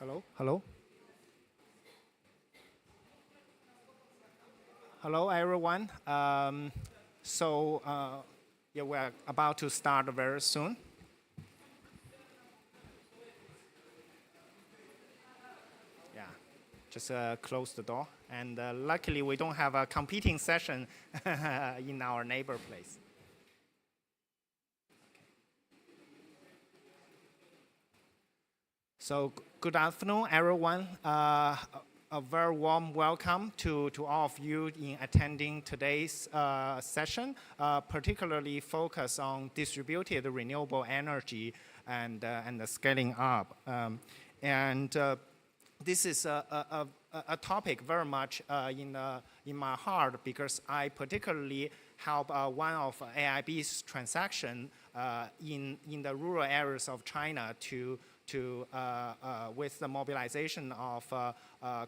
Hello? Hello? Hello, everyone. Yeah, we're about to start very soon. Yeah, just close the door. And luckily, we don't have a competing session in our neighbor place. So good afternoon, everyone. A very warm welcome to all of you in attending today's session, particularly focused on distributed renewable energy and the scaling up. This is a topic very much in my heart because I particularly help one of AIB's transaction in the rural areas of China with the mobilization of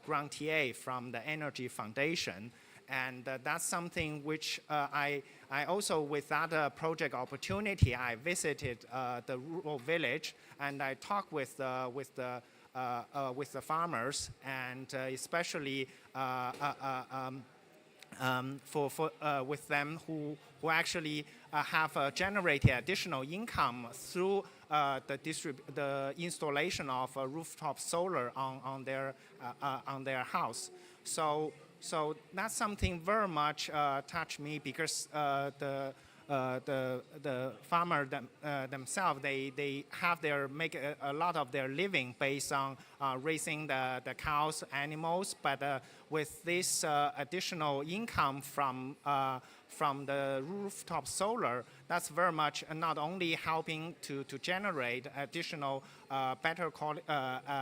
grant TA from the Energy Foundation. And that's something which I also, with that project opportunity, I visited the rural village and I talked with the farmers, and especially with them who actually have generated additional income through the installation of rooftop solar on their house. So that's something very much touched me because the farmer themselves, they make a lot of their living based on raising the cows, animals, but with this additional income from the rooftop solar, that's very much not only helping to generate additional better quality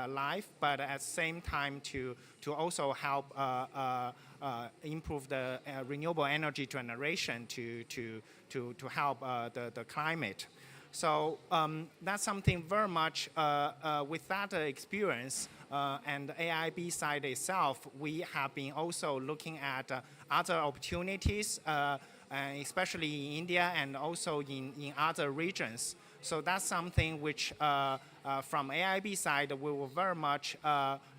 life, but at the same time to also help improve the renewable energy generation to help the climate. So that's something very much with that experience and the AIB side itself, we have been also looking at other opportunities, especially in India and also in other regions. So that's something which from AIB side, we were very much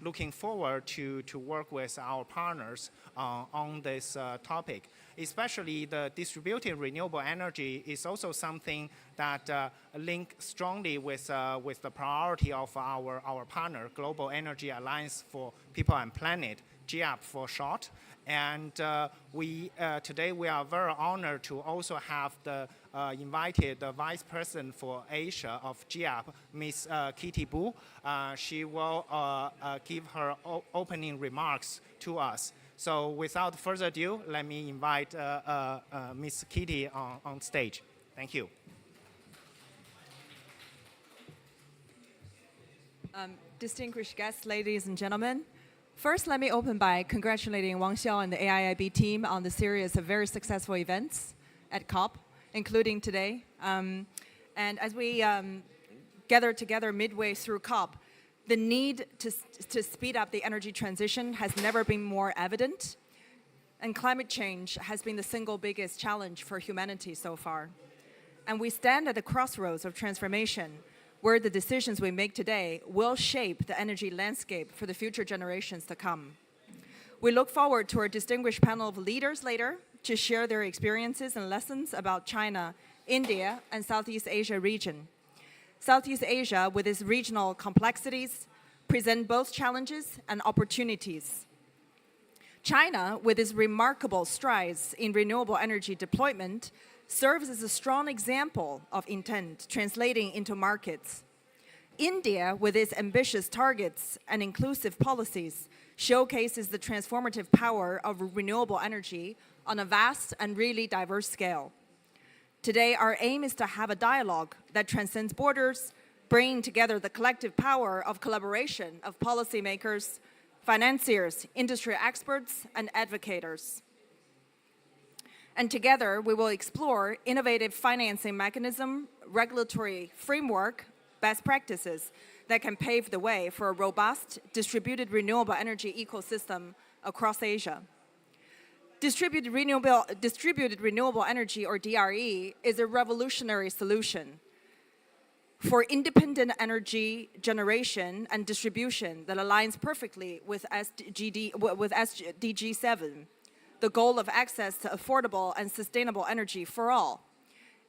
looking forward to work with our partners on this topic. Especially the distributed renewable energy is also something that links strongly with the priority of our partner, Global Energy Alliance for People and Planet, GEAP for short. And today we are very honored to also have invited the Vice President for Asia of GEAP, Ms. Kitty Bu. She will give her opening remarks to us. So without further ado, let me invite Ms. Kitty on stage. Thank you. Distinguished guests, ladies and gentlemen. First, let me open by congratulating Wang Xiao and the AIIB team on the series of very successful events at COP, including today. And as we gather together midway through COP, the need to speed up the energy transition has never been more evident, and climate change has been the single biggest challenge for humanity so far. And we stand at the crossroads of transformation, where the decisions we make today will shape the energy landscape for the future generations to come. We look forward to our distinguished panel of leaders later to share their experiences and lessons about China, India, and Southeast Asia region. Southeast Asia, with its regional complexities, present both challenges and opportunities. China, with its remarkable strides in renewable energy deployment, serves as a strong example of intent translating into markets. India, with its ambitious targets and inclusive policies, showcases the transformative power of renewable energy on a vast and really diverse scale. Today, our aim is to have a dialogue that transcends borders, bringing together the collective power of collaboration of policymakers, financiers, industry experts, and advocates. And together, we will explore innovative financing mechanism, regulatory framework, best practices that can pave the way for a robust distributed renewable energy ecosystem across Asia. Distributed renewable energy, or DRE, is a revolutionary solution. for independent energy generation and distribution that aligns perfectly with SDG 7, the goal of access to affordable and sustainable energy for all.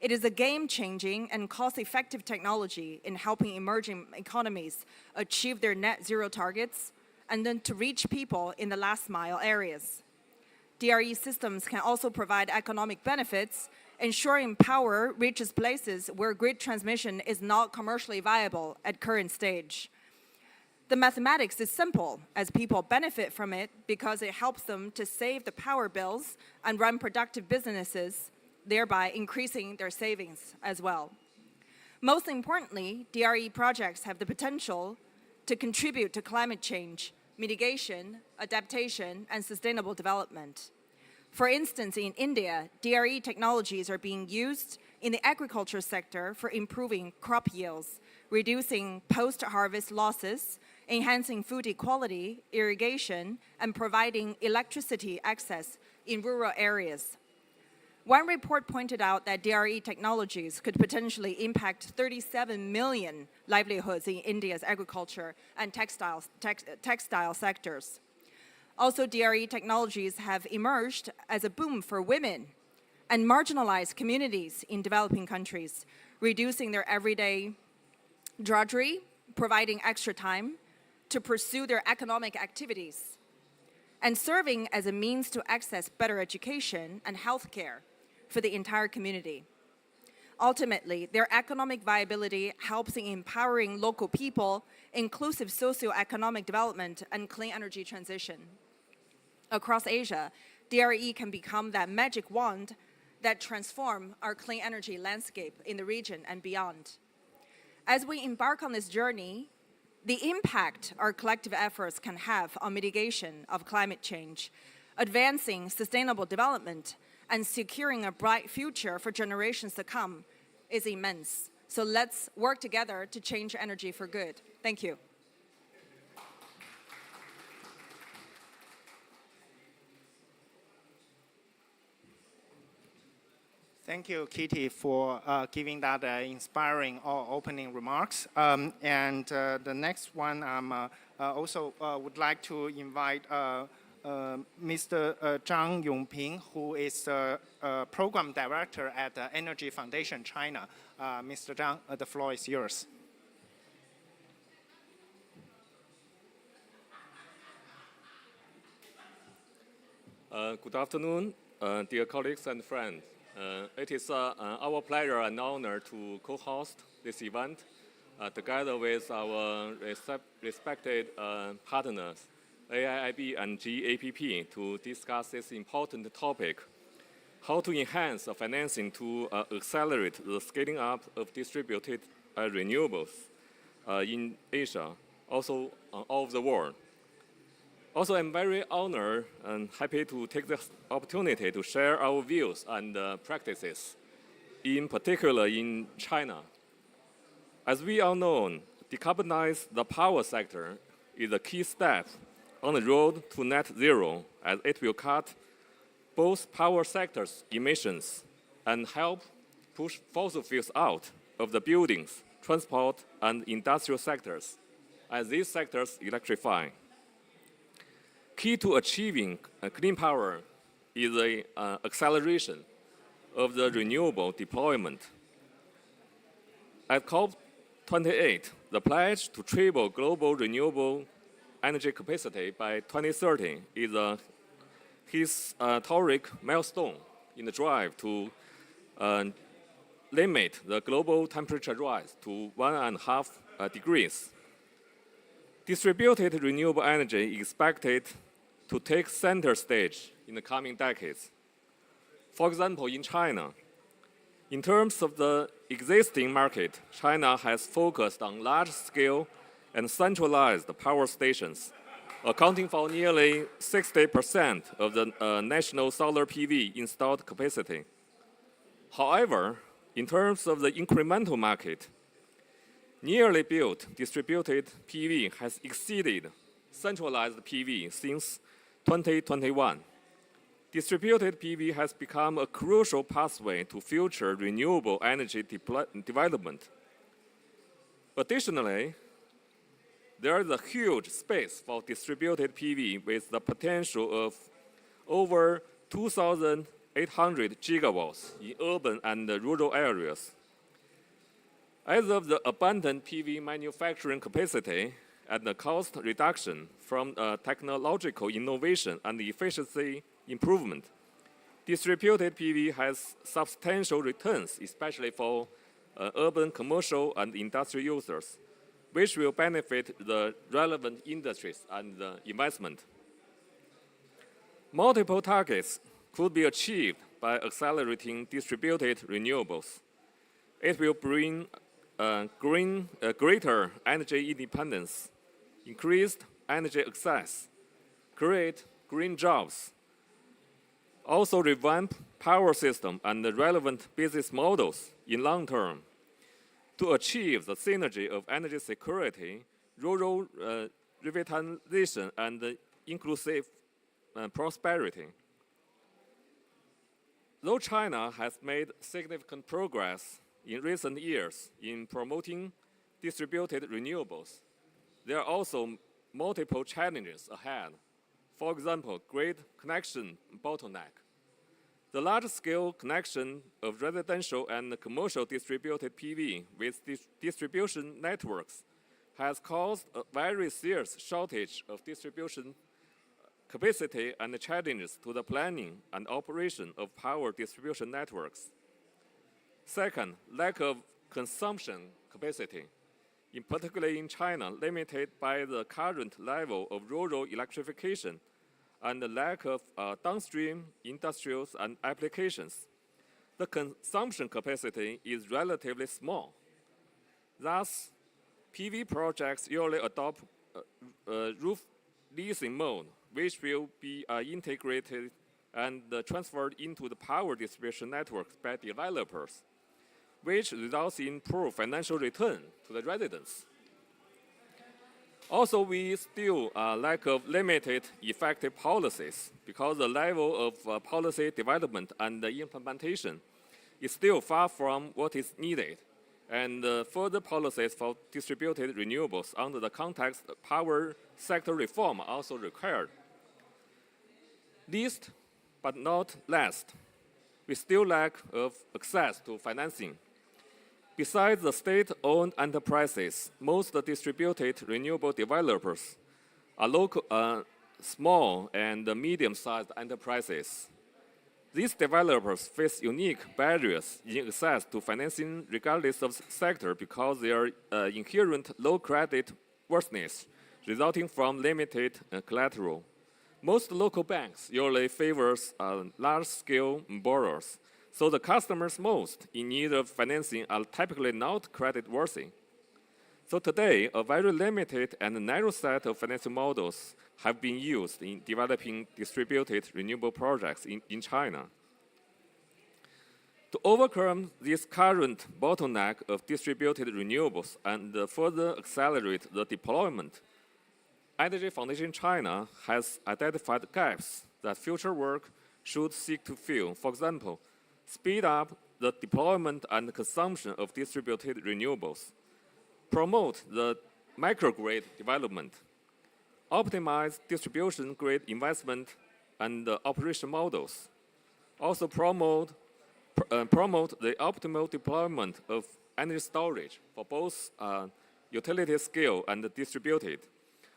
It is a game-changing and cost-effective technology in helping emerging economies achieve their net zero targets and then to reach people in the last-mile areas. DRE systems can also provide economic benefits, ensuring power reaches places where grid transmission is not commercially viable at current stage. The mathematics is simple, as people benefit from it because it helps them to save the power bills and run productive businesses, thereby increasing their savings as well. Most importantly, DRE projects have the potential to contribute to climate change, mitigation, adaptation, and sustainable development. For instance, in India, DRE technologies are being used in the agriculture sector for improving crop yields, reducing post-harvest losses, enhancing food equality, irrigation, and providing electricity access in rural areas. One report pointed out that DRE technologies could potentially impact 37 million livelihoods in India's agriculture and textile sectors. Also, DRE technologies have emerged as a boom for women and marginalized communities in developing countries, reducing their everyday drudgery, providing extra time to pursue their economic activities, and serving as a means to access better education and healthcare for the entire community. Ultimately, their economic viability helps in empowering local people, inclusive socioeconomic development, and clean energy transition. Across Asia, DRE can become that magic wand that transforms our clean energy landscape in the region and beyond. As we embark on this journey, the impact our collective efforts can have on mitigation of climate change, advancing sustainable development, and securing a bright future for generations to come is immense. So let's work together to change energy for good. Thank you. Thank you, Kitty, for giving that inspiring opening remarks. And the next one, also would like to invite Mr. Zhang Yongping, who is Program Director at Energy Foundation China. Mr. Zhang, the floor is yours. Good afternoon, dear colleagues and friends. It is our pleasure and honor to co-host this event together with our respected partners, AIIB and GAPP, to discuss this important topic: how to enhance financing to accelerate the scaling up of distributed renewables in Asia, also all over the world. Also, I'm very honored and happy to take this opportunity to share our views and practices, in particular in China. As we all know, decarbonize the power sector is a key step on the road to net zero, as it will cut both power sectors' emissions and help push fossil fuels out of the buildings, transport, and industrial sectors, as these sectors electrify. Key to achieving clean power is the acceleration of the renewable deployment. At COP28, the pledge to triple global renewable energy capacity by 2030 is a historic milestone in the drive to limit the global temperature rise to 1.5 degrees. Distributed renewable energy is expected to take center stage in the coming decades. For example, in China, in terms of the existing market, China has focused on large-scale and centralized power stations, accounting for nearly 60% of the national solar PV installed capacity. However, in terms of the incremental market, nearly built distributed PV has exceeded centralized PV since 2021. Distributed PV has become a crucial pathway to future renewable energy development. Additionally, there is a huge space for distributed PV with the potential of over 2,800 gigawatts in urban and rural areas. As of the abundant PV manufacturing capacity and the cost reduction from technological innovation and efficiency improvement, distributed PV has substantial returns, especially for urban, commercial, and industrial users, which will benefit the relevant industries and investment. Multiple targets could be achieved by accelerating distributed renewables. It will bring greater energy independence, increased energy access, create green jobs, also revamp power system and the relevant business models in long term to achieve the synergy of energy security, rural revitalization, and inclusive prosperity. Though China has made significant progress in recent years in promoting distributed renewables, there are also multiple challenges ahead. For example, grid connection bottleneck. The large-scale connection of residential and commercial distributed PV with distribution networks has caused a very serious shortage of distribution capacity and challenges to the planning and operation of power distribution networks. Second, lack of consumption capacity, in particular in China, limited by the current level of rural electrification and the lack of downstream industrials and applications. The consumption capacity is relatively small. Thus, PV projects usually adopt roof leasing mode, which will be integrated and transferred into the power distribution networks by developers, which results in poor financial return to the residents. Also, we still lack of limited effective policies because the level of policy development and implementation is still far from what is needed, and further policies for distributed renewables under the context of power sector reform are also required. Least but not last, we still lack of access to financing. Besides the state-owned enterprises, most distributed renewable developers are local, small and medium-sized enterprises. These developers face unique barriers in access to financing regardless of sector because their inherent low credit worthiness resulting from limited collateral. Most local banks usually favors large-scale borrowers, so the customers most in need of financing are typically not credit-worthy. So today, a very limited and narrow set of financing models have been used in developing distributed renewable projects in China. To overcome this current bottleneck of distributed renewables and further accelerate the deployment, Energy Foundation China has identified gaps that future work should seek to fill. For example, speed up the deployment and consumption of distributed renewables, promote the microgrid development, optimize distribution grid investment and operation models, also promote the optimal deployment of energy storage for both utility scale and distributed,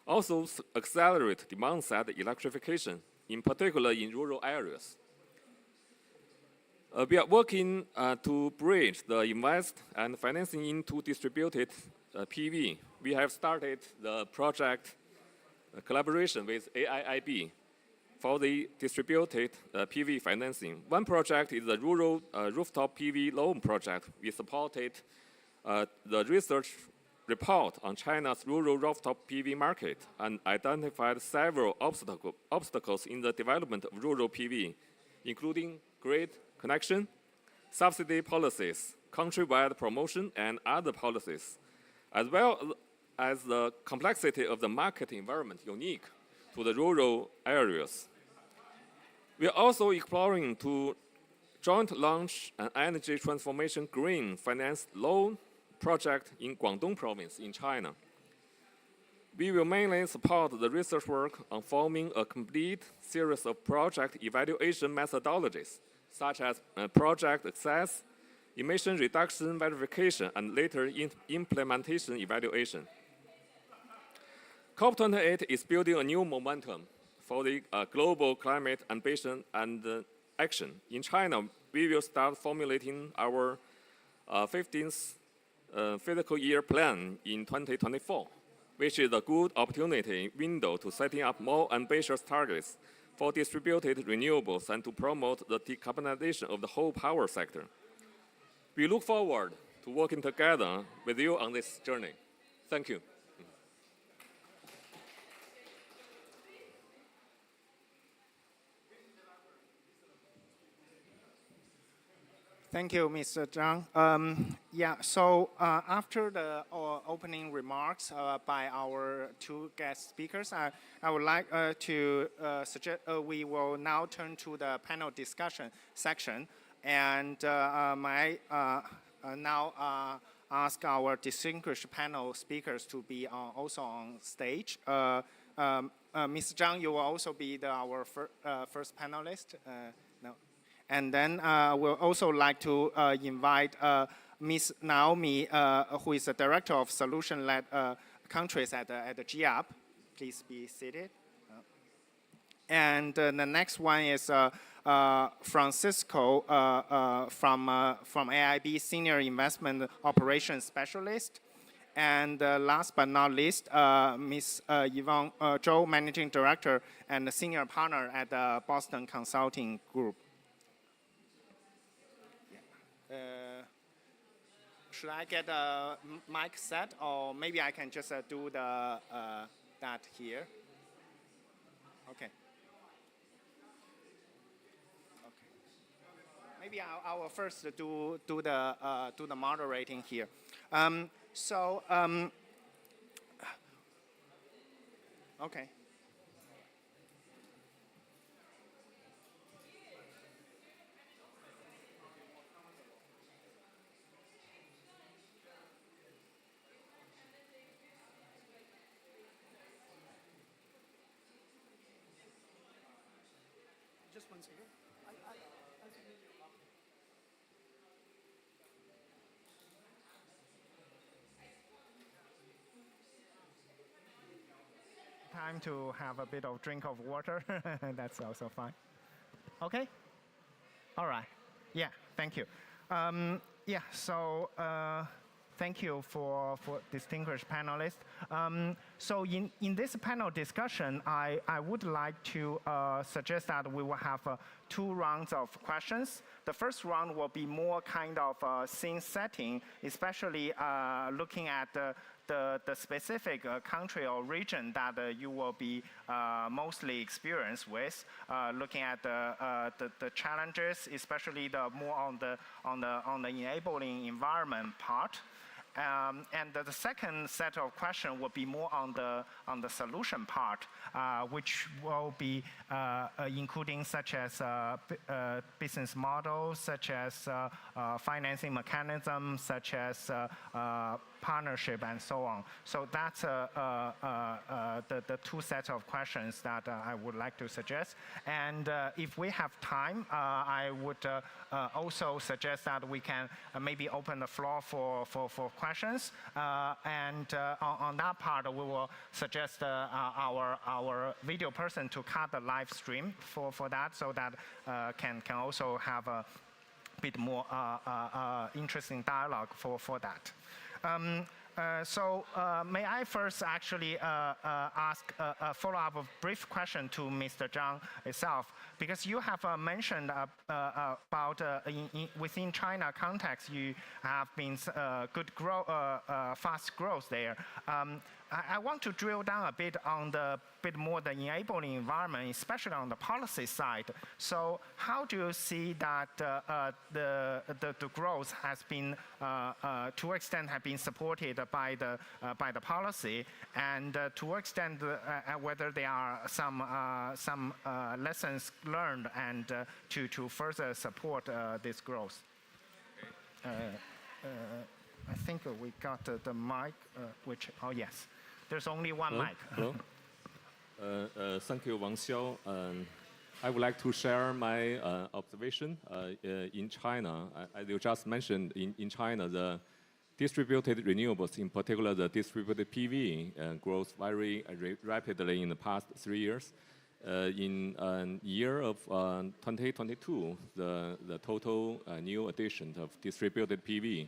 also accelerate demand-side electrification, in particular in rural areas. We are working to bridge the invest and financing into distributed PV. We have started the project collaboration with AIIB for the distributed PV financing. One project is the rural rooftop PV loan project. We supported the research report on China's rural rooftop PV market and identified several obstacles in the development of rural PV, including grid connection, subsidy policies, countrywide promotion, and other policies, as well as the complexity of the market environment unique to the rural areas. We are also exploring to joint launch an energy transformation green finance loan project in Guangdong province in China. We will mainly support the research work on forming a complete series of project evaluation methodologies, such as project access, emission reduction verification, and later implementation evaluation. COP28 is building a new momentum for the global climate ambition and action. In China, we will start formulating our 15th fiscal year plan in 2024, which is a good opportunity window to setting up more ambitious targets for distributed renewables and to promote the decarbonization of the whole power sector. We look forward to working together with you on this journey. Thank you. Thank you, Mr. Zhang. So after the opening remarks by our two guest speakers, I would like to suggest we will now turn to the panel discussion section. And now ask our distinguished panel speakers to be also on stage. Mr. Zhang, you will also be our first panelist. And then we'll also like to invite Ms. Naomi, who is the Director of Solution-Led Countries at the GIAP. Please be seated. And the next one is Francisco from AIB, Senior Investment Operations Specialist. And last but not least, Ms. Yvonne Zhou, Managing Director and Senior Partner at the Boston Consulting Group. Should I get a mic set, or maybe I can just do the that here? Okay. Maybe I will first do the moderating here. Okay. Just one second. Time to have a bit of drink of water. That's also fine. Okay. All right. Yeah. Thank you. Thank you for distinguished panelists. So in this panel discussion, I would like to suggest that we will have two rounds of questions. The first round will be more kind of scene setting, especially looking at the specific country or region that you will be mostly experienced with, looking at the challenges, especially the more on the enabling environment part. And the second set of questions will be more on the solution part, which will be including such as business models, such as financing mechanisms, such as partnership and so on. So that's the two sets of questions that I would like to suggest. And if we have time, I would also suggest that we can maybe open the floor for questions. And on that part, we will suggest our video person to cut the live stream for that, so that can also have a bit more interesting dialogue for that. May I first actually ask a follow-up brief question to Mr. Zhang itself, because you have mentioned about within China context, you have been good fast growth there. I want to drill down a bit on the more the enabling environment, especially on the policy side. So how do you see that the growth has been to an extent have been supported by the policy, and to what extent whether there are some lessons learned and to further support this growth? I think we got the mic, which, oh yes, there's only one Hello? mic. Hello. Thank you, Wang Xiao. I would like to share my observation in China. As you just mentioned, in China, the distributed renewables, in particular the distributed PV, grows very rapidly in the past 3 years. In year of 2022, the total new addition of distributed PV,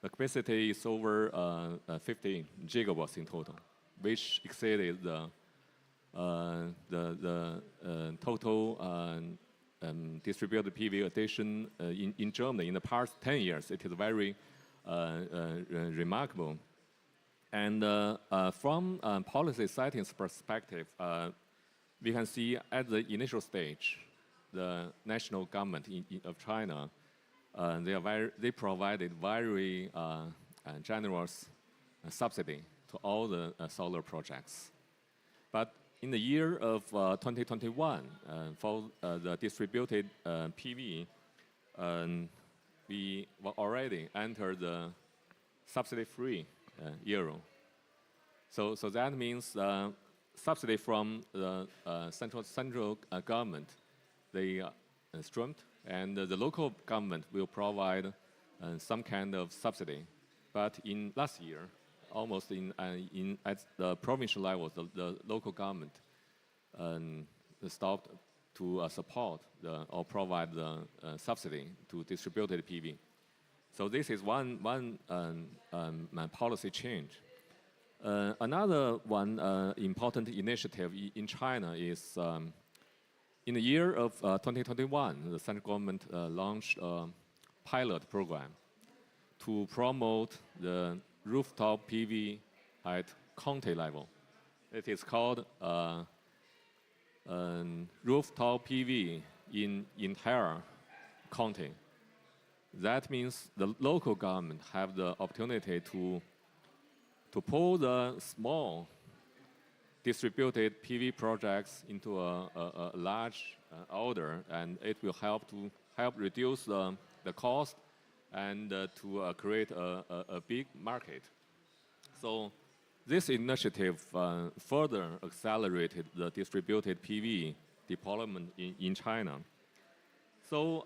the capacity is over 50 gigawatts in total, which exceeded the total distributed PV addition in Germany in the past 10 years. It is very remarkable. And from policy settings perspective, we can see at the initial stage, the national government of China, they provided very generous subsidy to all the solar projects. But in the year of 2021, for the distributed PV, we were already entered the subsidy-free era. So that means subsidy from the central government, they streamed, and the local government will provide some kind of subsidy. But in last year, almost at the provincial level, the local government stopped to support or provide the subsidy to distributed PV. So this is one policy change. Another one important initiative in China is in the year of 2021, the central government launched a pilot program to promote the rooftop PV at county level. It is called rooftop PV in entire county. That means the local government have the opportunity to pull the small distributed PV projects into a large order, and it will help reduce the cost and to create a big market. So this initiative further accelerated the distributed PV deployment in China. So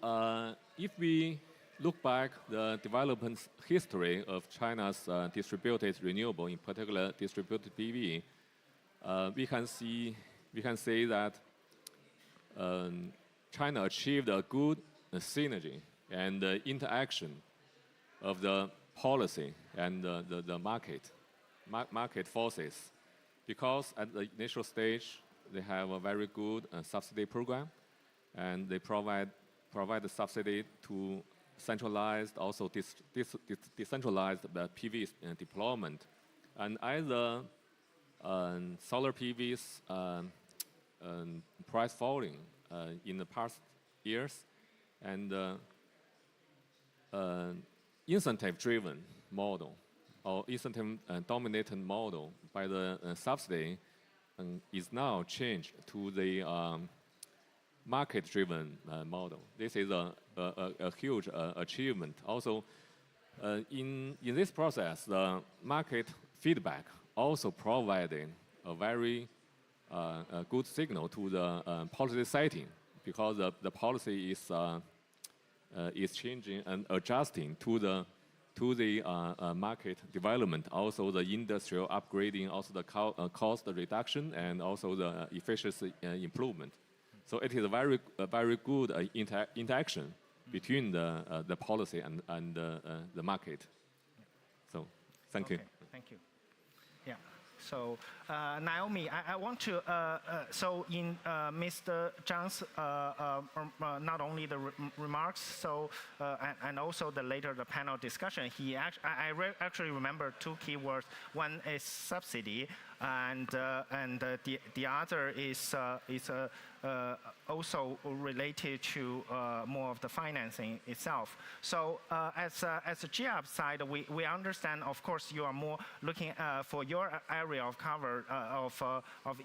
if we look back the development history of China's distributed renewable, in particular distributed PV, we can say that China achieved a good synergy and interaction of the policy and the market forces, because at the initial stage they have a very good subsidy program, and they provide the subsidy to centralized, also decentralized PV deployment. And as the solar PV's price falling in the past years, and incentive-driven model or incentive-dominated model by the subsidy is now changed to the market-driven model. This is a huge achievement. Also, in this process, the market feedback also providing a very good signal to the policy setting, because the policy is changing and adjusting to the market development, also the industrial upgrading, also the cost reduction, and also the efficiency improvement. So it is a very good interaction between the policy and the market. So thank you. Thank you. Yeah. So Naomi, I want to, so in Mr. Zhang's, not only the remarks, so and also the panel discussion, actually remember two key words. One is subsidy, and the other is also related to more of the financing itself. So as a GIAP side, we understand, of course, you are more looking for your area of cover of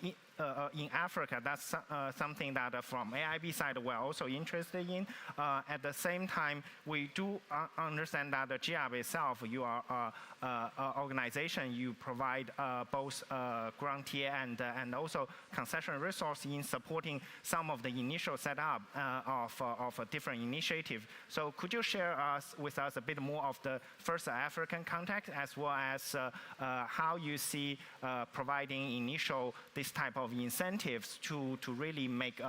in Africa. That's something that from AIB side we're also interested in. At the same time, we do understand that the GIAP itself, you are an organization, you provide both grantee and also concession resource in supporting some of the initial setup of a different initiative. So could you share with us a bit more of the first African context, as well as how you see providing initial this type of incentives to really make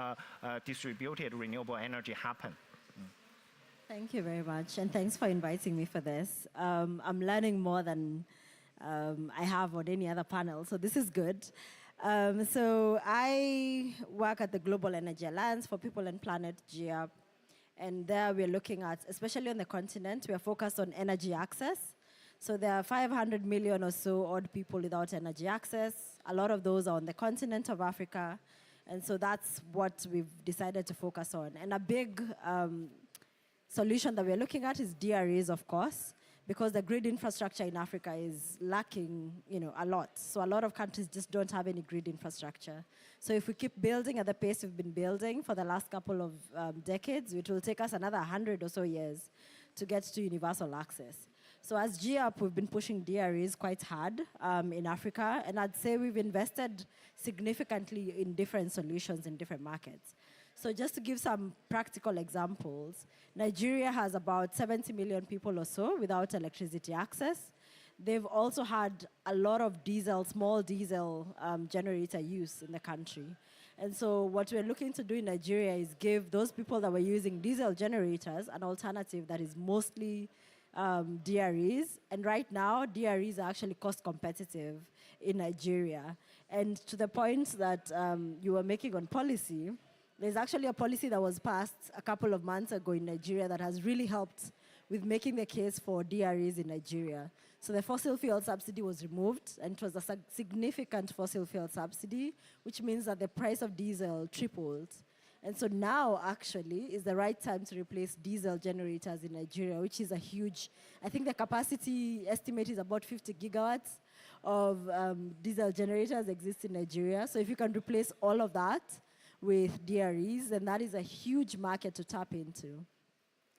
distributed renewable energy happen? Thank you very much, and thanks for inviting me for this. I'm learning more than I have on any other panel, so this is good. So I work at the Global Energy Alliance for People and Planet, GIAP, and there we're looking at, especially on the continent, we're focused on energy access. So there are 500 million or so odd people without energy access. A lot of those are on the continent of Africa, and so that's what we've decided to focus on. And a big solution that we're looking at is DREs, of course, because the grid infrastructure in Africa is lacking, a lot. So a lot of countries just don't have any grid infrastructure. So if we keep building at the pace we've been building for the last couple of decades, it will take us another 100 or so years to get to universal access. So as GIAP, we've been pushing DREs quite hard in Africa, and I'd say we've invested significantly in different solutions in different markets. So just to give some practical examples, Nigeria has about 70 million people or so without electricity access. They've also had a lot of small diesel generator use in the country. And so what we're looking to do in Nigeria is give those people that were using diesel generators an alternative that is mostly DREs. And right now, DREs are actually cost competitive in Nigeria. And to the point that you were making on policy, there's actually a policy that was passed a couple of months ago in Nigeria that has really helped with making the case for DREs in Nigeria. So the fossil fuel subsidy was removed, and it was a significant fossil fuel subsidy, which means that the price of diesel tripled. And so now, actually, is the right time to replace diesel generators in Nigeria, which is a huge, I think the capacity estimate is about 50 gigawatts of diesel generators exist in Nigeria. So if you can replace all of that with DREs, then that is a huge market to tap into.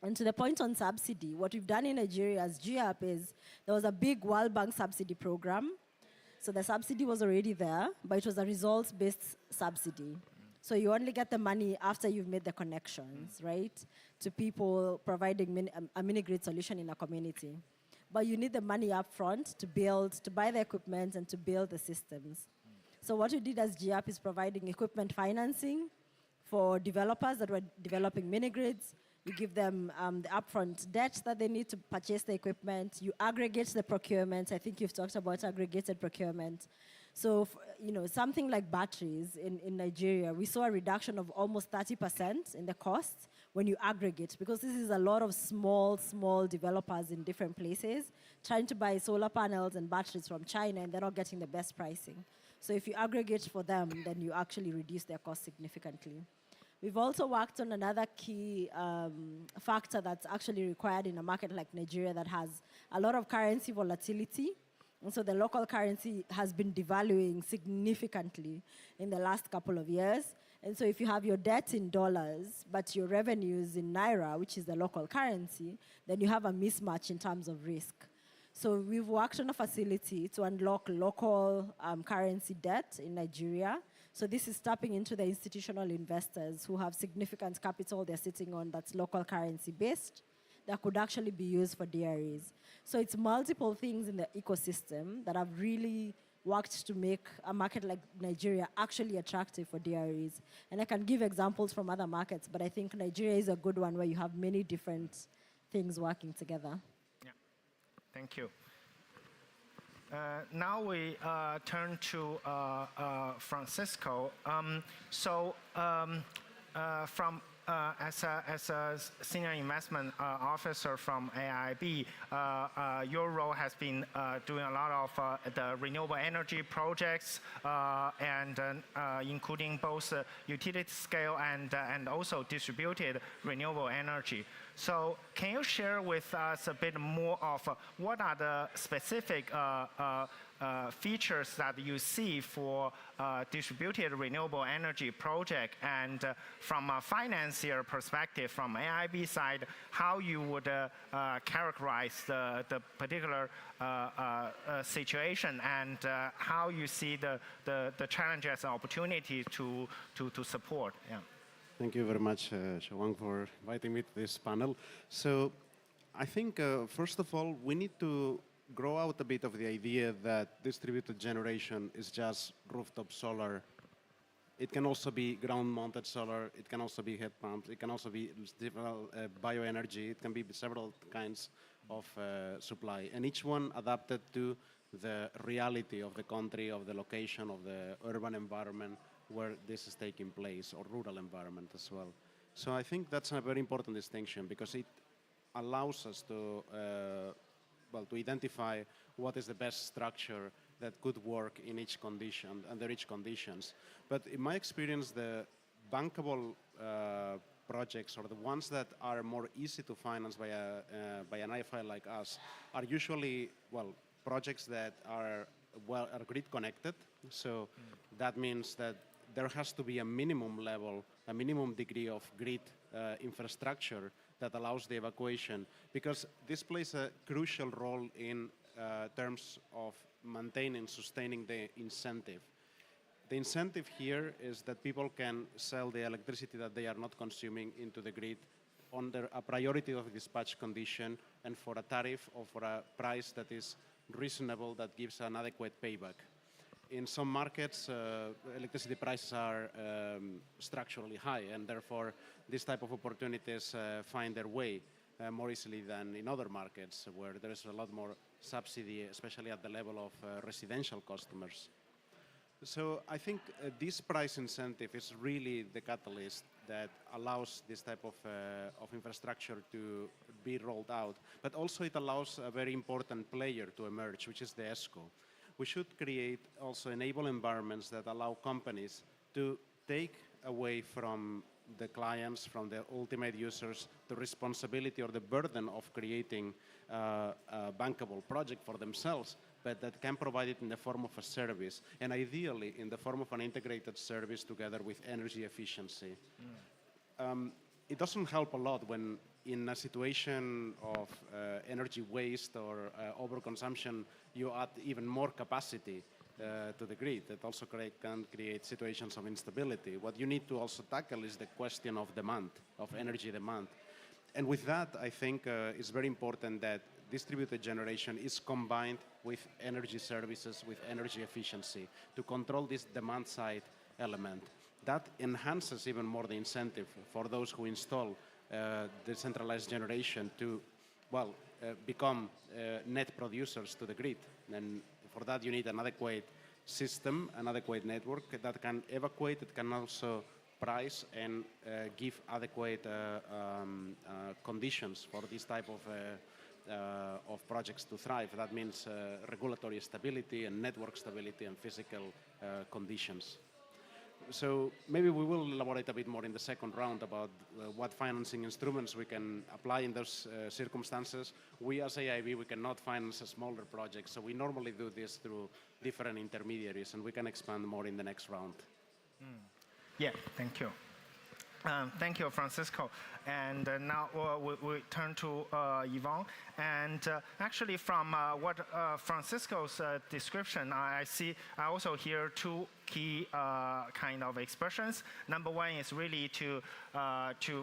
And to the point on subsidy, what we've done in Nigeria as GIAP is there was a big World Bank subsidy program. So the subsidy was already there, but it was a results-based subsidy. So you only get the money after you've made the connections, right, to people providing a mini-grid solution in a community. But you need the money up front to buy the equipment and to build the systems. So what we did as GIAP is providing equipment financing for developers that were developing mini-grids. You give them the upfront debt that they need to purchase the equipment. You aggregate the procurement. I think you've talked about aggregated procurement. So, something like batteries in Nigeria, we saw a reduction of almost 30% in the cost when you aggregate, because this is a lot of small developers in different places trying to buy solar panels and batteries from China, and they're not getting the best pricing. So if you aggregate for them, then you actually reduce their cost significantly. We've also worked on another key factor that's actually required in a market like Nigeria that has a lot of currency volatility. And so the local currency has been devaluing significantly in the last couple of years. And so if you have your debt in dollars, but your revenues in Naira, which is the local currency, then you have a mismatch in terms of risk. So we've worked on a facility to unlock local currency debt in Nigeria. So this is tapping into the institutional investors who have significant capital they're sitting on that's local currency based that could actually be used for DREs. So it's multiple things in the ecosystem that have really worked to make a market like Nigeria actually attractive for DREs. And I can give examples from other markets, but I think Nigeria is a good one where you have many different things working together. Thank you. Now we turn to Francisco. As a senior investment officer from AIB, your role has been doing a lot of the renewable energy projects, and including both utility scale and also distributed renewable energy. So can you share with us a bit more of what are the specific features that you see for distributed renewable energy project, and from a financier perspective, from AIB side, how you would characterize the particular situation, and how you see the challenges and opportunities to support? Yeah. Thank you very much, Shawang, for inviting me to this panel. So I think, first of all, we need to grow out a bit of the idea that distributed generation is just rooftop solar. It can also be ground-mounted solar. It can also be heat pumps. It can also be bioenergy. It can be several kinds of supply, and each one adapted to the reality of the country, of the location, of the urban environment where this is taking place, or rural environment as well. So I think that's a very important distinction, because it allows us to to identify what is the best structure that could work in each condition, under each conditions. But in my experience, the bankable projects, or the ones that are more easy to finance by an IFI like us, are usually, projects that are grid connected. So that means that there has to be a minimum level, a minimum degree of grid infrastructure that allows the evacuation, because this plays a crucial role in terms of maintaining, sustaining the incentive. The incentive here is that people can sell the electricity that they are not consuming into the grid under a priority of dispatch condition, and for a tariff or for a price that is reasonable, that gives an adequate payback. In some markets, electricity prices are structurally high, and therefore this type of opportunities find their way more easily than in other markets where there is a lot more subsidy, especially at the level of residential customers. So I think this price incentive is really the catalyst that allows this type of infrastructure to be rolled out. But also it allows a very important player to emerge, which is the ESCO. We should create also enable environments that allow companies to take away from the clients, from the ultimate users, the responsibility or the burden of creating a bankable project for themselves, but that can provide it in the form of a service, and ideally in the form of an integrated service together with energy efficiency. It doesn't help a lot when in a situation of energy waste or overconsumption, you add even more capacity to the grid. That also can create situations of instability. What you need to also tackle is the question of demand, of energy demand. And with that, I think it's very important that distributed generation is combined with energy services, with energy efficiency, to control this demand side element. That enhances even more the incentive for those who install decentralized generation to, become net producers to the grid. And for that, you need an adequate system, an adequate network that can evacuate. It can also price and give adequate conditions for this type of projects to thrive. That means regulatory stability and network stability and physical conditions. So maybe we will elaborate a bit more in the second round about what financing instruments we can apply in those circumstances. We as AIB, we cannot finance a smaller project, so we normally do this through different intermediaries, and we can expand more in the next round. Yeah, thank you. Thank you, Francisco. And now we turn to Yvonne. And actually, from what Francisco's description, I also hear two key kind of expressions. Number one is really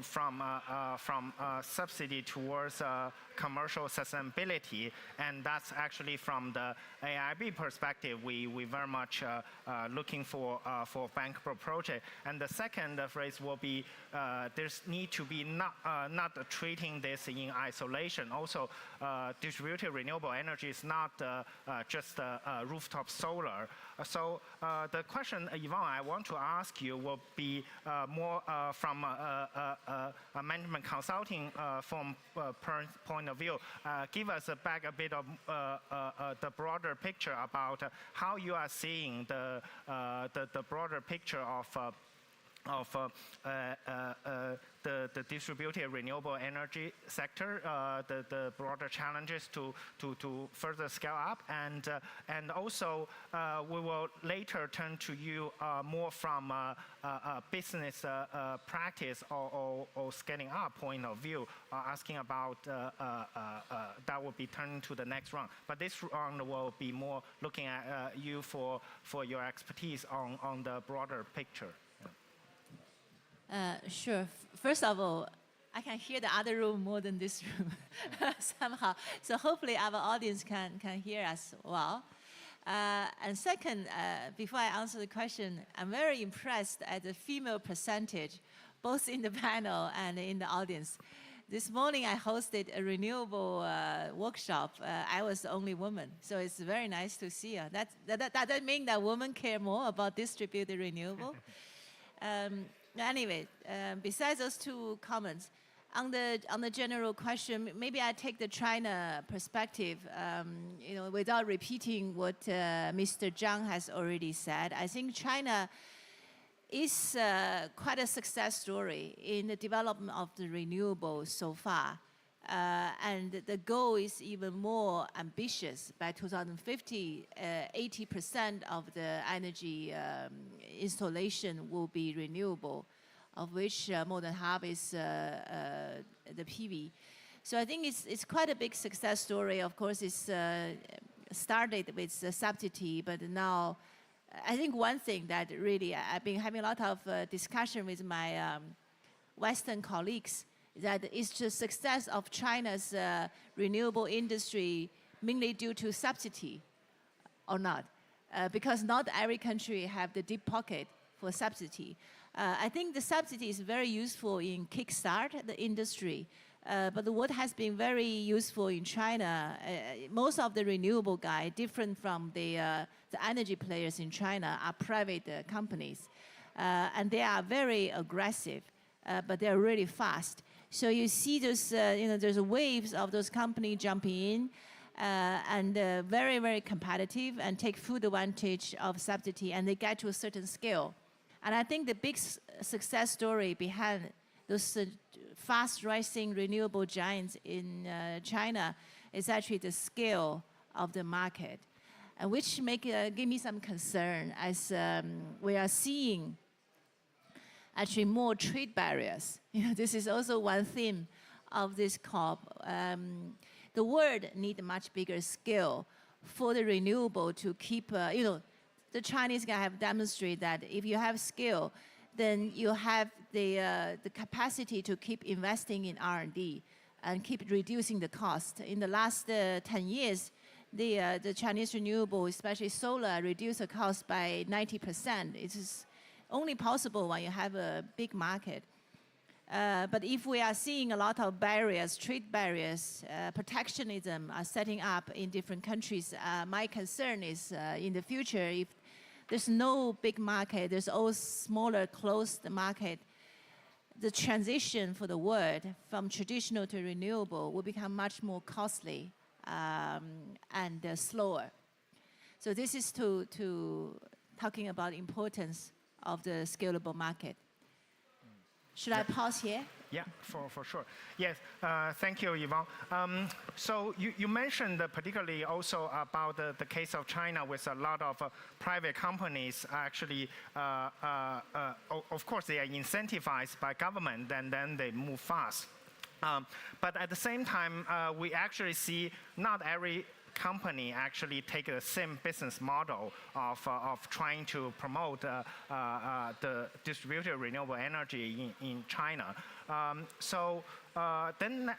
from subsidy towards commercial sustainability, and that's actually from the AIB perspective. We very much looking for bankable project. And the second phrase will be there's need to be not treating this in isolation. Also, distributed renewable energy is not just rooftop solar. So the question, Yvonne, I want to ask you will be more from a management consulting firm point of view. Give us a bit of the broader picture about how you are seeing the broader picture of the distributed renewable energy sector, the broader challenges to further scale up, and also we will later turn to you more from a business practice or scaling up point of view, asking about that will be turning to the next round. But this round will be more looking at you for your expertise on the broader picture. Sure. First of all, I can hear the other room more than this room somehow. So hopefully our audience can hear us well. And second, before I answer the question, I'm very impressed at the female percentage, both in the panel and in the audience. This morning I hosted a renewable workshop. I was the only woman, so it's very nice to see her. That means that women care more about distributed renewable. Anyway, besides those two comments, on the general question, maybe I take the China perspective. Without repeating what Mr. Zhang has already said, I think China is quite a success story in the development of the renewables so far. And the goal is even more ambitious. By 2050, 80% of the energy installation will be renewable, of which more than half is the PV. So I think it's quite a big success story. Of course, it's started with the subsidy, but now I think one thing that really I've been having a lot of discussion with my Western colleagues, that is the success of China's renewable industry mainly due to subsidy or not, because not every country have the deep pocket for subsidy. I think the subsidy is very useful in kickstart the industry, but what has been very useful in China, most of the renewable guys, different from the energy players in China, are private companies, and they are very aggressive, but they're really fast. So you see those, there's waves of those companies jumping in, and very, very competitive and take full advantage of subsidy, and they get to a certain scale. And I think the big success story behind those fast-rising renewable giants in China is actually the scale of the market, and which give me some concern as we are seeing actually more trade barriers. This is also one theme of this COP. The world needs a much bigger scale for the renewable to keep, the Chinese guys have demonstrated that if you have skill, then you have the capacity to keep investing in R&D and keep reducing the cost. In the last 10 years, the Chinese renewable, especially solar, reduced the cost by 90%. It is only possible when you have a big market. But if we are seeing a lot of barriers, trade barriers, protectionism are setting up in different countries, my concern is in the future, if there's no big market, there's always smaller closed market, the transition for the world from traditional to renewable will become much more costly and slower. So this is to talking about importance of the scalable market. Should I pause here? Yeah, for sure. Yes, thank you, Yvonne. So you mentioned particularly also about the case of China with a lot of private companies actually, of course, they are incentivized by government and then they move fast. But at the same time, we actually see not every company actually take the same business model of trying to promote the distributed renewable energy in China. Then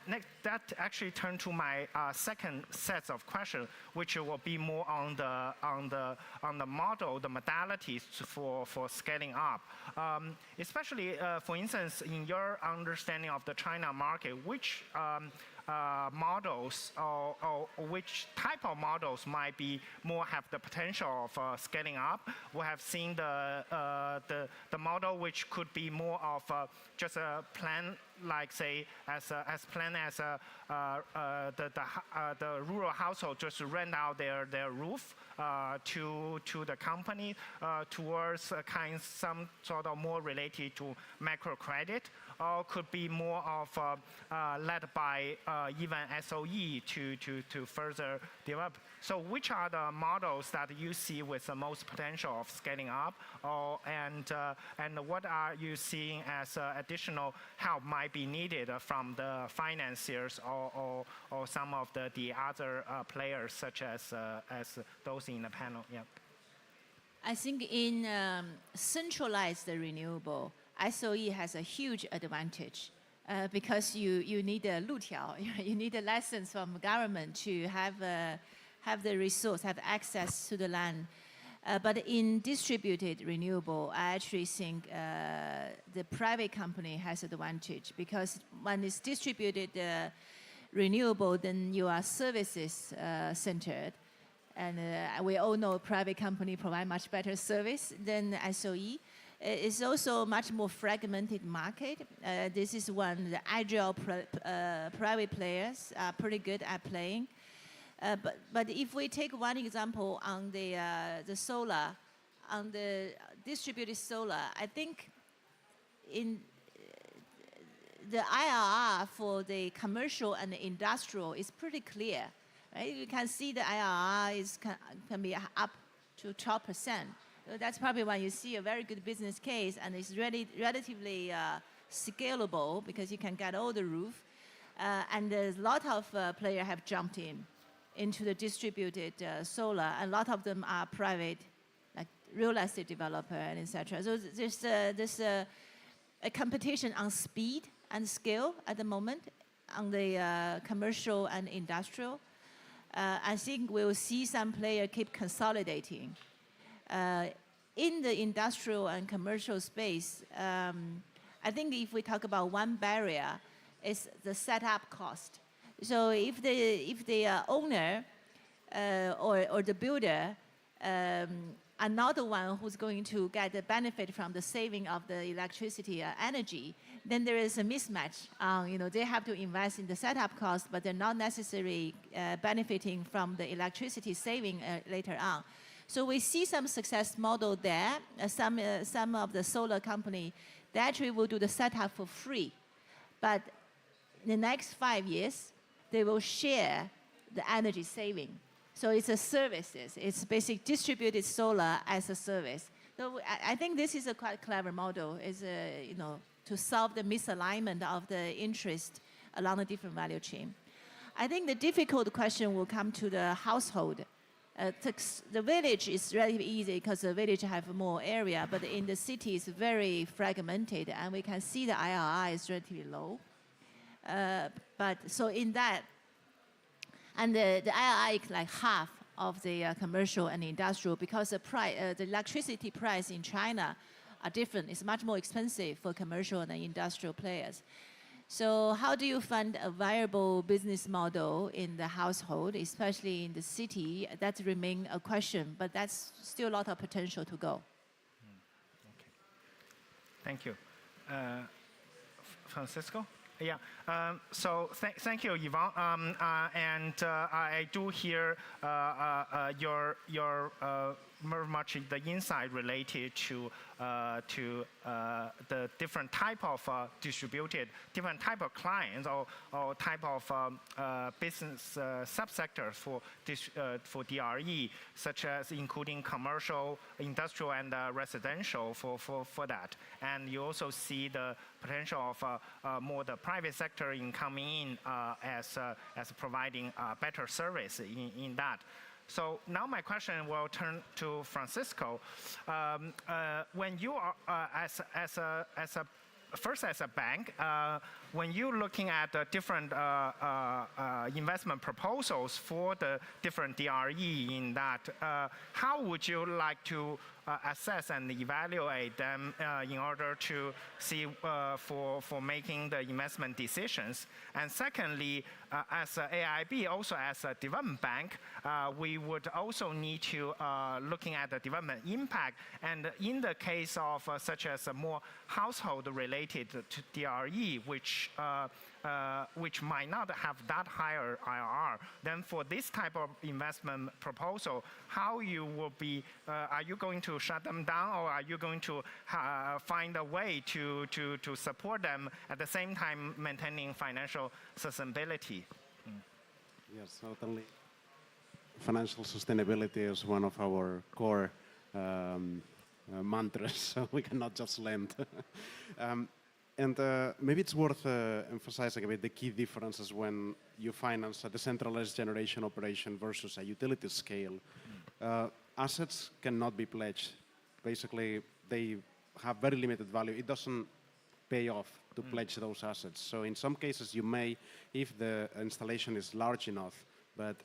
that actually turned to my second set of questions, which will be more on the model, the modalities for scaling up. Especially, for instance, in your understanding of the China market, which models or which type of models might be more have the potential of scaling up? We have seen the model which could be more of just a like say as planned as the rural household just rent out their roof to the company towards some sort of more related to microcredit, or could be more of led by even SOE to further develop. So which are the models that you see with the most potential of scaling up, and what are you seeing as additional help might be needed from the financiers or some of the other players such as those in the panel? Yeah. I think in centralized renewable, SOE has a huge advantage because you need a 路条, you need a license from government to have the resource, have access to the land. But in distributed renewable, I actually think the private company has advantage because when it's distributed renewable, then you are services centered. And we all know private company provide much better service than SOE. It's also a much more fragmented market. This is one the agile private players are pretty good at playing. But if we take one example on the solar, on the distributed solar, I think in the IRR for the commercial and the industrial is pretty clear. Right? You can see the IRR can be up to 12%. So that's probably when you see a very good business case, and it's relatively scalable because you can get all the roof. And there's a lot of players have jumped into the distributed solar, and a lot of them are private, like real estate developer and etc. So there's a competition on speed and scale at the moment on the commercial and industrial. I think we'll see some players keep consolidating. In the industrial and commercial space, I think if we talk about one barrier, it's the setup cost. So if the owner or the builder are not the one who's going to get the benefit from the saving of the electricity energy, then there is a mismatch. They have to invest in the setup cost, but they're not necessarily benefiting from the electricity saving later on. So we see some success model there. Some of the solar company, they actually will do the setup for free, but in the next 5 years, they will share the energy saving. So it's a services. It's basic distributed solar as a service. So I think this is a quite clever model, to solve the misalignment of the interest along the different value chain. I think the difficult question will come to the household. The village is relatively easy because the village have more area, but in the city it's very fragmented, and we can see the IRR is relatively low. But so in that, and the IRR is like half of the commercial and industrial because the electricity price in China are different. It's much more expensive for commercial and industrial players. So how do you find a viable business model in the household, especially in the city? That remains a question, but that's still a lot of potential to go. Okay. Thank you. Francisco? Yeah. So thank you, Yvonne. And I do hear your very much the insight related to the different type of distributed, different type of clients or type of business subsectors for DRE, such as including commercial, industrial, and residential for that. And you also see the potential of more the private sector in coming in as providing better service in that. So now my question will turn to Francisco. When you are first as a bank, when you're looking at the different investment proposals for the different DRE in that, how would you like to assess and evaluate them in order to see for making the investment decisions? And secondly, as a AIB, also as a development bank, we would also need to looking at the development impact. And in the case of such as a more household related to DRE, which which might not have that higher IRR, then for this type of investment proposal, how you will be, are you going to shut them down, or are you going to find a way to support them at the same time maintaining financial sustainability? Yes, certainly. Financial sustainability is one of our core mantras, so we cannot just lend. And maybe it's worth emphasizing a bit the key differences when you finance a decentralized generation operation versus a utility scale. Assets cannot be pledged. Basically, they have very limited value. It doesn't pay off to pledge those assets. So in some cases, you may, if the installation is large enough, but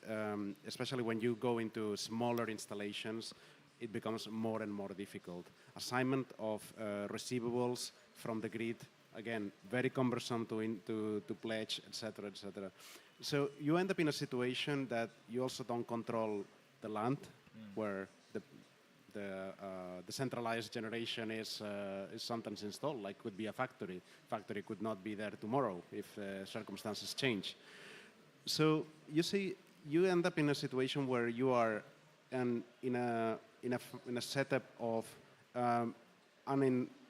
especially when you go into smaller installations, it becomes more and more difficult. Assignment of receivables from the grid, again, very cumbersome to pledge, et cetera, et cetera. So you end up in a situation that you also don't control the land where the centralized generation is sometimes installed, like could be a factory. Factory could not be there tomorrow if circumstances change. So you see, you end up in a situation where you are in a setup of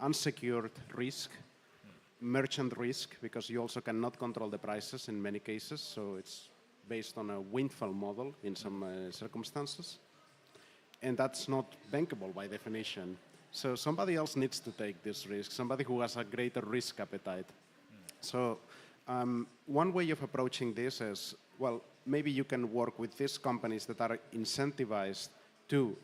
unsecured risk, merchant risk, because you also cannot control the prices in many cases. So it's based on a windfall model in some circumstances. And that's not bankable by definition. So somebody else needs to take this risk, somebody who has a greater risk appetite. So one way of approaching this is, well, maybe you can work with these companies that are incentivized to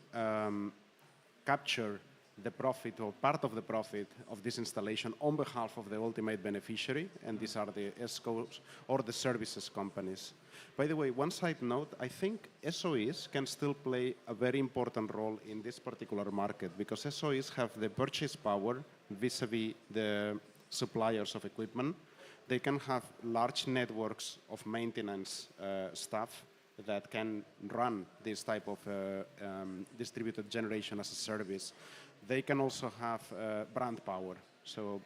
capture the profit or part of the profit of this installation on behalf of the ultimate beneficiary, and these are the ESCOs or the services companies. By the way, one side note, I think SOEs can still play a very important role in this particular market because SOEs have the purchase power vis-a-vis the suppliers of equipment. They can have large networks of maintenance staff that can run this type of distributed generation as a service. They can also have brand power. So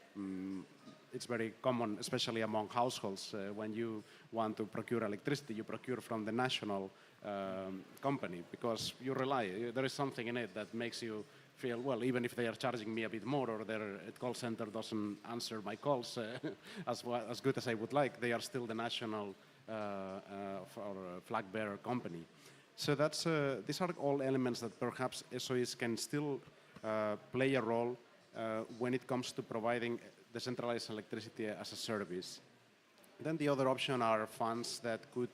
it's very common, especially among households, when you want to procure electricity, you procure from the national company because you rely, there is something in it that makes you feel, well, even if they are charging me a bit more or their call center doesn't answer my calls as good as I would like, they are still the national or flag bearer company. So that's, these are all elements that perhaps SOEs can still play a role when it comes to providing decentralized electricity as a service. Then the other option are funds that could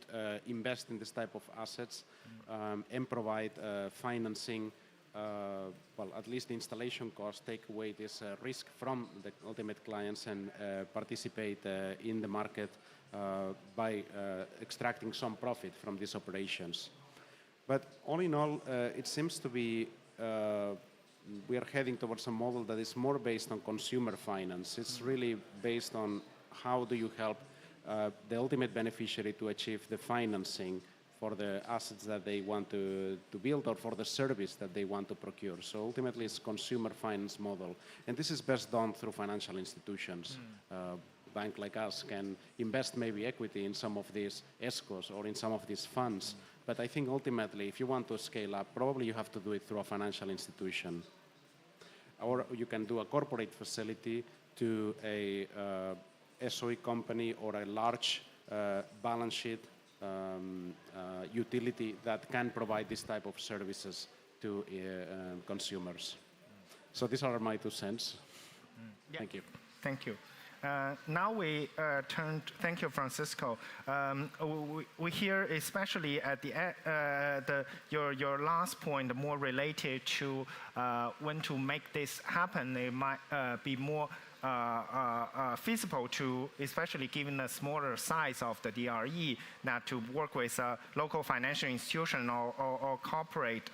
invest in this type of assets and provide financing, well, at least the installation costs, take away this risk from the ultimate clients and participate in the market by extracting some profit from these operations. But all in all, it seems to be we are heading towards a model that is more based on consumer finance. It's really based on how do you help the ultimate beneficiary to achieve the financing for the assets that they want to build or for the service that they want to procure. So ultimately it's consumer finance model. And this is best done through financial institutions. Bank like us can invest maybe equity in some of these ESCOs or in some of these funds. But I think ultimately, if you want to scale up, probably you have to do it through a financial institution. Or you can do a corporate facility to a SOE company or a large balance sheet utility that can provide this type of services to consumers. So these are my 2 cents. Yeah. Thank you. Thank you. Now we turn to, thank you, Francisco. We hear, especially at the your last point, more related to when to make this happen, it might be more feasible to, especially given the smaller size of the DRE, that to work with a local financial institution or corporate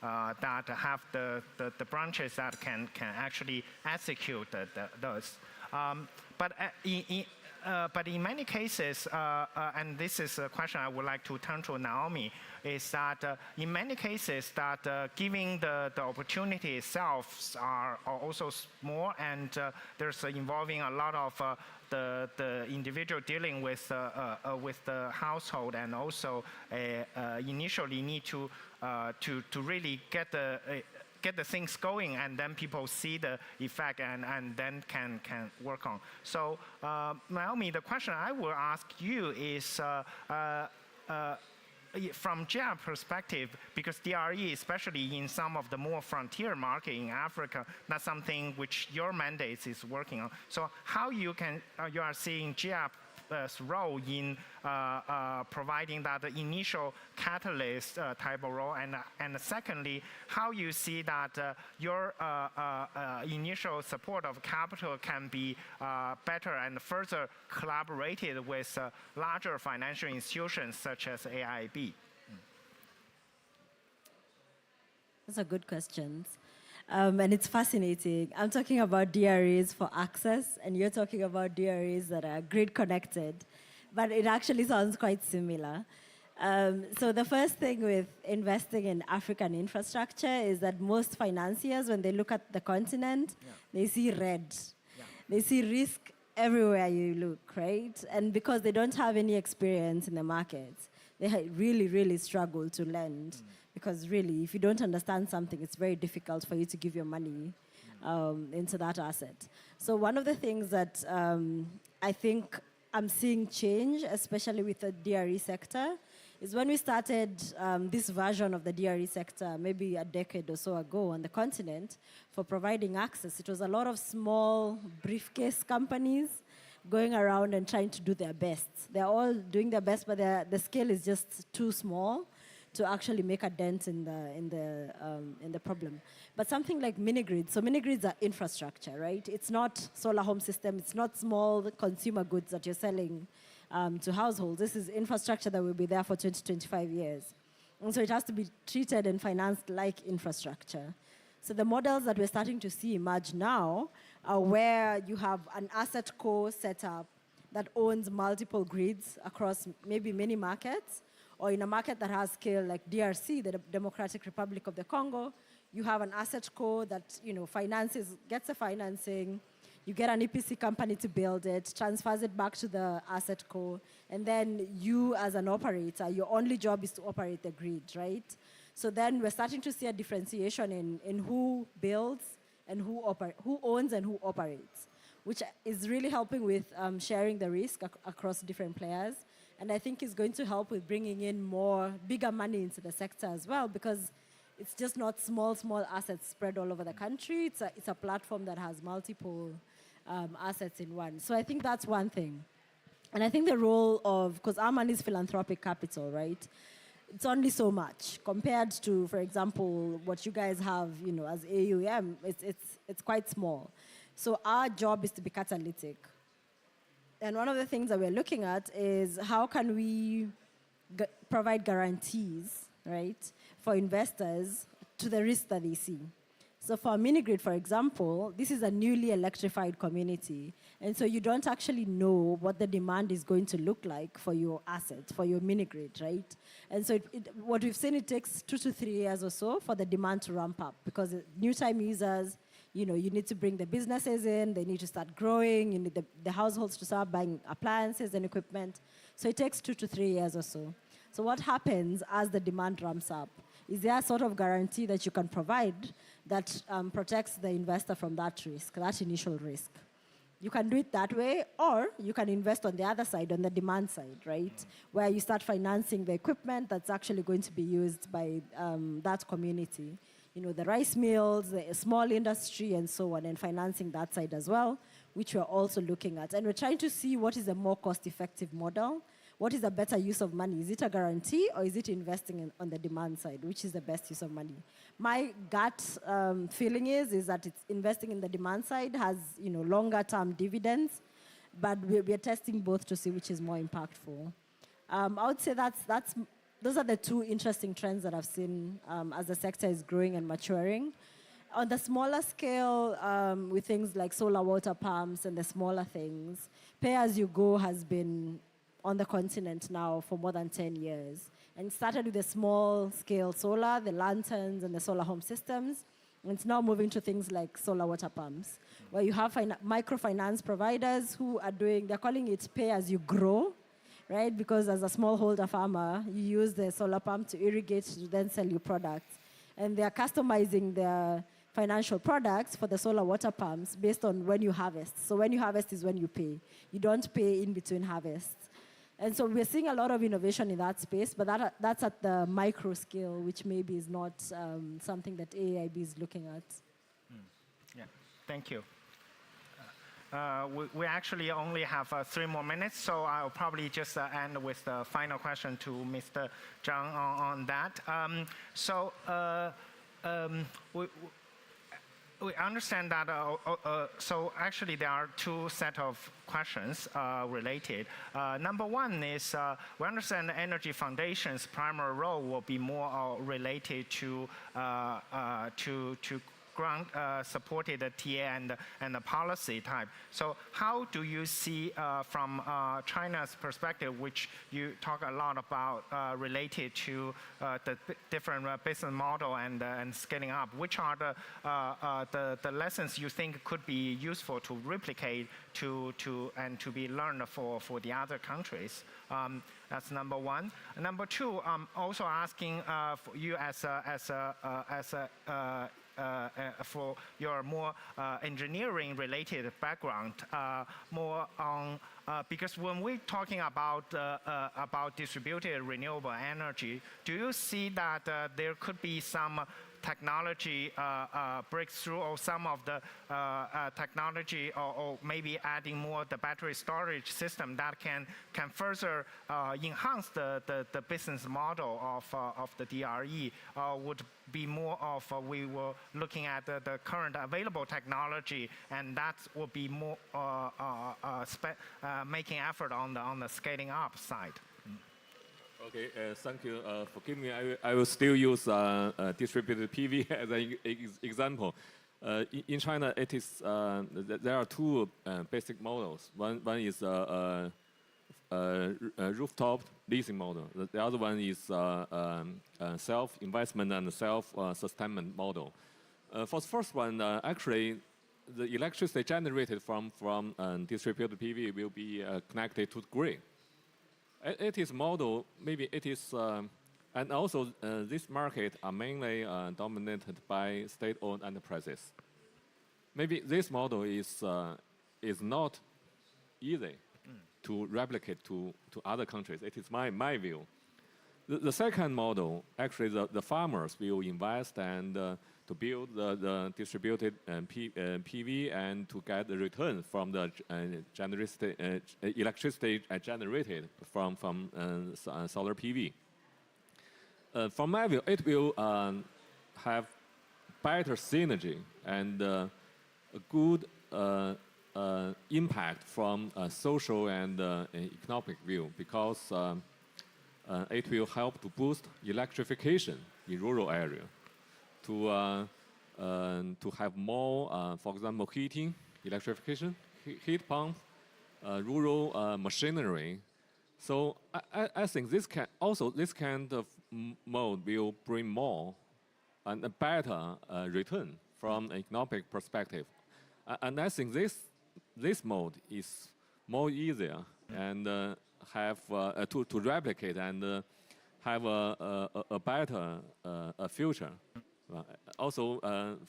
that have the branches that can actually execute those. But but in many cases, and this is a question I would like to turn to Naomi, is that in many cases that giving the opportunity itself are also small, and there's involving a lot of the individual dealing with the household, and also initially need to really get the things going, and then people see the effect, and then can work on. So Naomi, the question I will ask you is from GR perspective, because DRE, especially in some of the more frontier market in Africa, that's something which your mandate is working on. So how you are seeing GR's role in providing that initial catalyst type of role, and secondly, how you see that your initial support of capital can be better and further collaborated with larger financial institutions such as AIB. Those are good questions. And it's fascinating. I'm talking about DREs for access, and you're talking about DREs that are grid connected. But it actually sounds quite similar. So the first thing with investing in African infrastructure is that most financiers, when they look at the continent, they see red. Yeah. They see risk everywhere you look, right? And because they don't have any experience in the markets, they really, really struggle to lend. Because really, if you don't understand something, it's very difficult for you to give your money into that asset. So one of the things that I think I'm seeing change, especially with the DRE sector, is when we started this version of the DRE sector maybe a decade or so ago on the continent for providing access. It was a lot of small briefcase companies going around and trying to do their best. They're all doing their best, but the scale is just too small to actually make a dent in the problem. But something like mini-grids, so mini-grids are infrastructure, right? It's not solar home system, it's not small consumer goods that you're selling to households. This is infrastructure that will be there for 20, 25 years. And so it has to be treated and financed like infrastructure. So the models that we're starting to see emerge now are where you have an asset co set up that owns multiple grids across maybe many markets, or in a market that has scale like DRC, the Democratic Republic of the Congo, you have an asset co that gets the financing, you get an EPC company to build it, transfers it back to the asset co, and then you as an operator, your only job is to operate the grid, right? So then we're starting to see a differentiation in who builds and who owns and who operates, which is really helping with sharing the risk across different players. And I think it's going to help with bringing in bigger money into the sector as well, because it's just not small assets spread all over the country. It's a platform that has multiple assets in one. So I think that's one thing. And I think the role of, because our money is philanthropic capital, right? It's only so much compared to, for example, what you guys have, as AUM. It's quite small. So our job is to be catalytic. And one of the things that we're looking at is how can we provide guarantees, right, for investors to the risk that they see. So for a mini-grid, for example, this is a newly electrified community. And so you don't actually know what the demand is going to look like for your asset, for your mini-grid, right? And so what we've seen, it takes 2 to 3 years or so for the demand to ramp up, because new time users, you need to bring the businesses in, they need to start growing, you need the households to start buying appliances and equipment. So it takes 2 to 3 years or so. So what happens as the demand ramps up? Is there a sort of guarantee that you can provide that protects the investor from that risk, that initial risk? You can do it that way, or you can invest on the other side, on the demand side, right? Where you start financing the equipment that's actually going to be used by that community. The rice mills, the small industry, and so on, and financing that side as well, which we're also looking at. And we're trying to see what is a more cost-effective model. What is a better use of money? Is it a guarantee, or is it investing on the demand side? Which is the best use of money? My gut feeling is that it's investing in the demand side has longer-term dividends, but we're testing both to see which is more impactful. I would say those are the two interesting trends that I've seen as the sector is growing and maturing. On the smaller scale, with things like solar water pumps and the smaller things, pay-as-you-go has been on the continent now for more than 10 years. And it started with the small-scale solar, the lanterns, and the solar home systems. And it's now moving to things like solar water pumps, where you have microfinance providers who are they're calling it pay-as-you-grow, right? Because as a smallholder farmer, you use the solar pump to irrigate to then sell your products. And they're customizing their financial products for the solar water pumps based on when you harvest. So when you harvest is when you pay. You don't pay in between harvests. And so we're seeing a lot of innovation in that space, but that's at the micro scale, which maybe is not something that AIB is looking at. Yeah, thank you. We actually only have 3 more minutes, so I'll probably just end with the final question to Mr. Zhang on that. We understand that, so actually there are 2 sets of questions related. Number 1 is, we understand the Energy Foundation's primary role will be more related to grant supported TA and the policy type. So how do you see from China's perspective, which you talk a lot about related to the different business model and scaling up, which are the lessons you think could be useful to replicate and to be learned for the other countries? That's number 1. Number 2, I'm also asking for you for your more engineering-related background, more on because when we're talking about distributed renewable energy, do you see that there could be some technology breakthrough or some of the technology or maybe adding more the battery storage system that can further enhance the business model of the DRE, would be more of we were looking at the current available technology, and that would be more making effort on the scaling up side. Okay, thank you. Forgive me, I will still use distributed PV as an example. In China, it is there are 2 basic models. One is rooftop leasing model. The other one is self-investment and self-sustainment model. For the first one, actually, the electricity generated from distributed PV will be connected to the grid. It is model, maybe it is, and also this market are mainly dominated by state-owned enterprises. Maybe this model is not easy to replicate to other countries. It is my view. The second model, actually the farmers will invest and to build the distributed PV and to get the return from the electricity generated from solar PV. From my view, it will have better synergy and a good impact from a social and economic view, because it will help to boost electrification in rural area, to have more, for example, heating, electrification, heat pump, rural machinery. So I think this kind of mode will bring more and a better return from an economic perspective. And I think this mode is more easier and have to replicate and have a better future. Also,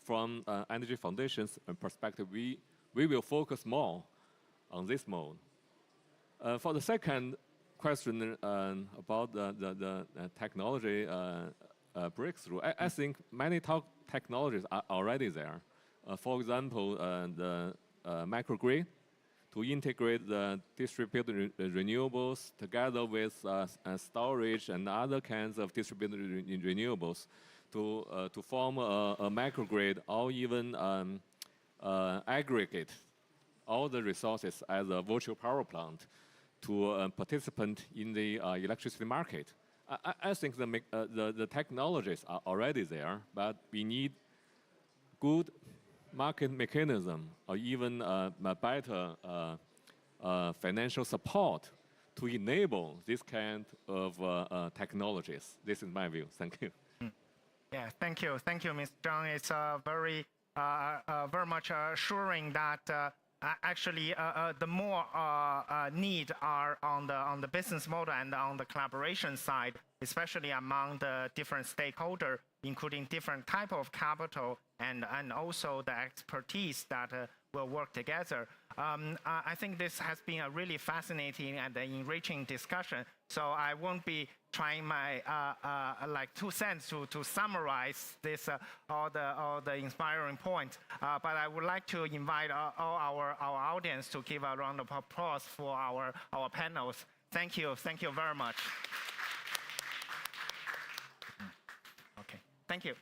from Energy Foundation's perspective, we will focus more on this mode. For the second question about the technology breakthrough, I think many technologies are already there. For example, the microgrid to integrate the distributed renewables together with storage and other kinds of distributed renewables to form a microgrid, or even aggregate all the resources as a virtual power plant to participate in the electricity market. I think the technologies are already there, but we need good market mechanism or even a better financial support to enable this kind of technologies. This is my view. Thank you. Yeah, thank you, Mr. Zhang. It's very much assuring that actually the more need are on the business model and on the collaboration side, especially among the different stakeholders, including different type of capital and also the expertise that will work together. I think this has been a really fascinating and enriching discussion. So I won't be trying my like 2 cents to summarize this all the inspiring points. But I would like to invite all our audience to give a round of applause for our panels. Thank you very much. Okay, thank you.